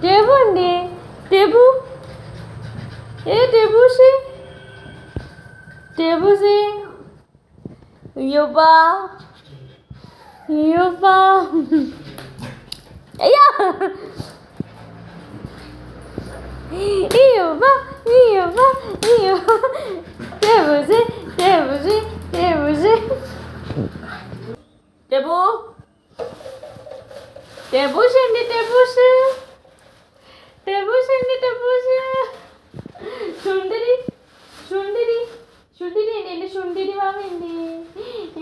ടെബു ഉണ്ട്. ടെബു ടെബുസി ടെബുസി യുബാ യുബാ അയ്യാ യുബാ യുബാ യുബാ ടെബുസി ടെബുസി ടെബുസി ടെബു ടെബുസ് ഉണ്ട്. ടെബുസ് ടെബുസ് ഉണ്ട്. ടെബുസ് ചുണ്ടരി ചുണ്ടരി ചുണ്ടരി ഉണ്ട്. എൻ്റെ ചുണ്ടരി വാവയുണ്ട്.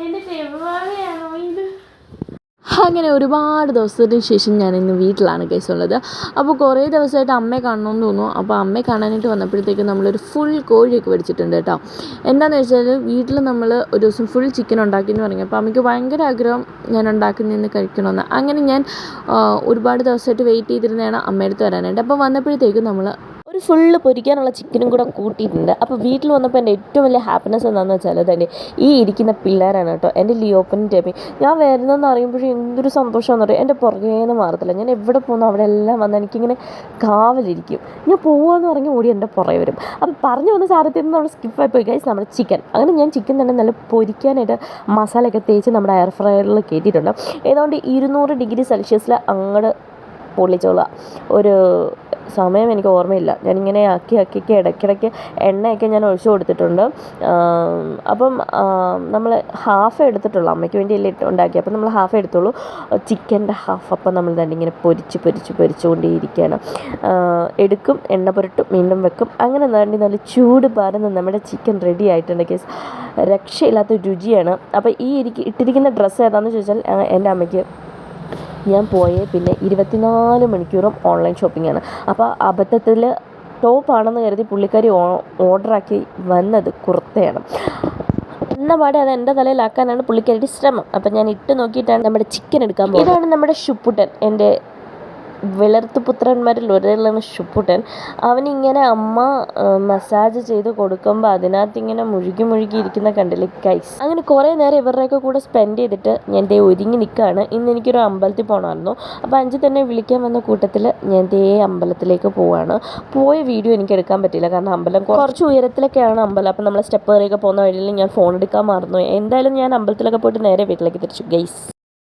എൻ്റെ ടെബു വാവയാണോ ഇത്? അങ്ങനെ ഒരുപാട് ദിവസത്തിന് ശേഷം ഞാൻ ഇന്ന് വീട്ടിലാണ് ഗൈസ് ഉള്ളത്. അപ്പോൾ കുറേ ദിവസമായിട്ട് അമ്മയെ കാണണമെന്ന് തോന്നുന്നു. അപ്പോൾ അമ്മയെ കാണാനായിട്ട് വന്നപ്പോഴത്തേക്കും നമ്മളൊരു ഫുൾ കോഴിയൊക്കെ മേടിച്ചിട്ടുണ്ട് കേട്ടോ. എന്താണെന്ന് വെച്ചാൽ വീട്ടിൽ നമ്മൾ ഒരു ദിവസം ഫുൾ ചിക്കൻ ഉണ്ടാക്കിയെന്ന് പറഞ്ഞു. അപ്പോൾ അമ്മയ്ക്ക് ഭയങ്കര ആഗ്രഹം ഞാൻ ഉണ്ടാക്കുന്നതെന്ന് കഴിക്കണമെന്ന്. അങ്ങനെ ഞാൻ ഒരുപാട് ദിവസമായിട്ട് വെയിറ്റ് ചെയ്തിരുന്നതാണ് അമ്മയടുത്ത് വരാനായിട്ട്. അപ്പോൾ വന്നപ്പോഴത്തേക്കും നമ്മൾ ഒരു ഫുള്ള് പൊരിക്കാനുള്ള ചിക്കനും കൂടെ കൂട്ടിയിട്ടുണ്ട്. അപ്പോൾ വീട്ടിൽ വന്നപ്പോൾ എൻ്റെ ഏറ്റവും വലിയ ഹാപ്പിനെസ് എന്താണെന്ന് വെച്ചാൽ തന്നെ ഈ ഇരിക്കുന്ന പിള്ളേരാണ് കേട്ടോ, എൻ്റെ ലിയോപ്പനും ടെബി. ഞാൻ വരുന്നതെന്ന് അറിയുമ്പോഴും എന്തൊരു സന്തോഷമാണെന്ന് പറയും. എൻ്റെ പുറകേന്ന് മാറത്തില്ല. ഞാൻ എവിടെ പോകുന്നു അവിടെ എല്ലാം വന്ന് എനിക്കിങ്ങനെ കാവലിരിക്കും. ഞാൻ പോകുകയെന്ന് പറഞ്ഞ് ഓടി എൻ്റെ പുറകെ വരും. അപ്പം പറഞ്ഞു വന്ന സാധനത്തിൽ നിന്ന് നമ്മൾ സ്കിപ്പായി പോയി ഗൈസ്, നമ്മുടെ ചിക്കൻ. അങ്ങനെ ഞാൻ ചിക്കൻ തന്നെ നല്ല പൊരിക്കാനായിട്ട് മസാലയൊക്കെ തേച്ച് നമ്മുടെ എയർ ഫ്രയറിൽ കയറ്റിയിട്ടുണ്ട്. ഏതാണ്ട് 200 ഡിഗ്രി സെൽഷ്യസിൽ അങ്ങോട്ട് പൊള്ളിച്ചോളുക. ഒരു സമയം എനിക്ക് ഓർമ്മയില്ല. ഞാനിങ്ങനെ ആക്കി ഇടയ്ക്കിടയ്ക്ക് എണ്ണയൊക്കെ ഞാൻ ഒഴിച്ചു കൊടുത്തിട്ടുണ്ട്. അപ്പം നമ്മൾ ഹാഫ് എടുത്തിട്ടുള്ളൂ, അമ്മയ്ക്ക് വേണ്ടിയല്ലേ ഉണ്ടാക്കി. അപ്പം നമ്മൾ ഹാഫ് എടുത്തുള്ളൂ, ചിക്കൻ്റെ ഹാഫ്. അപ്പം നമ്മൾ തന്നെ ഇങ്ങനെ പൊരിച്ചുകൊണ്ടേയിരിക്കുകയാണ്. എടുക്കും, എണ്ണ പുരട്ടും, വീണ്ടും വെക്കും. അങ്ങനെ നല്ല ചൂട് പാരുന്ന നമ്മുടെ ചിക്കൻ റെഡി ആയിട്ടുണ്ട് കേസ്. രക്ഷയില്ലാത്ത രുചിയാണ്. അപ്പോൾ ഈ ഇട്ടിരിക്കുന്ന ഡ്രസ്സ് ഏതാണെന്ന് ചോദിച്ചാൽ എൻ്റെ അമ്മയ്ക്ക് ഞാൻ പോയേ പിന്നെ 24 മണിക്കൂറും ഓൺലൈൻ ഷോപ്പിംഗാണ്. അപ്പോൾ അബദ്ധത്തിൽ ടോപ്പാണെന്ന് കരുതി പുള്ളിക്കാരി ഓർഡറാക്കി വന്നത് കുർത്തയാണ്. എന്ന പാടെ അത് എൻ്റെ തലയിലാക്കാനാണ് പുള്ളിക്കാരിയുടെ ശ്രമം. അപ്പം ഞാൻ ഇട്ട് നോക്കിയിട്ടാണ് നമ്മുടെ ചിക്കൻ എടുക്കാൻ പോകുന്നത്. ഇതാണ് നമ്മുടെ ഷുപ്പുട്ടൻ, എൻ്റെ വിളർത്ത് പുത്രന്മാരിൽ ഒരാളാണ് ഷുപ്പുട്ടൻ. അവനിങ്ങനെ അമ്മ മസാജ് ചെയ്ത് കൊടുക്കുമ്പോൾ അതിനകത്ത് ഇങ്ങനെ മുഴുകി ഇരിക്കുന്ന കണ്ടില്ലേ ഗൈസ്. അങ്ങനെ കുറേ നേരം ഇവരുടെയൊക്കെ കൂടെ സ്പെൻഡ് ചെയ്തിട്ട് ഞാൻ ഒരുങ്ങി നിൽക്കുകയാണ്. ഇന്ന് എനിക്കൊരു അമ്പലത്തിൽ പോകണമായിരുന്നു. അപ്പോൾ 5 തന്നെ വിളിക്കാൻ വന്ന കൂട്ടത്തിൽ ഞാൻ അമ്പലത്തിലേക്ക് പോവുകയാണ്. പോയ വീഡിയോ എനിക്ക് എടുക്കാൻ പറ്റില്ല, കാരണം അമ്പലം കുറച്ച് ഉയരത്തിലൊക്കെയാണ് അമ്പലം. അപ്പോൾ നമ്മൾ സ്റ്റെപ്പ് കയറിയൊക്കെ പോകുന്ന വഴിയിൽ ഞാൻ ഫോൺ എടുക്കാൻ മറന്നു. എന്തായാലും ഞാൻ അമ്പലത്തിലൊക്കെ പോയിട്ട് നേരെ വീട്ടിലേക്ക് തിരിച്ചു ഗൈസ്.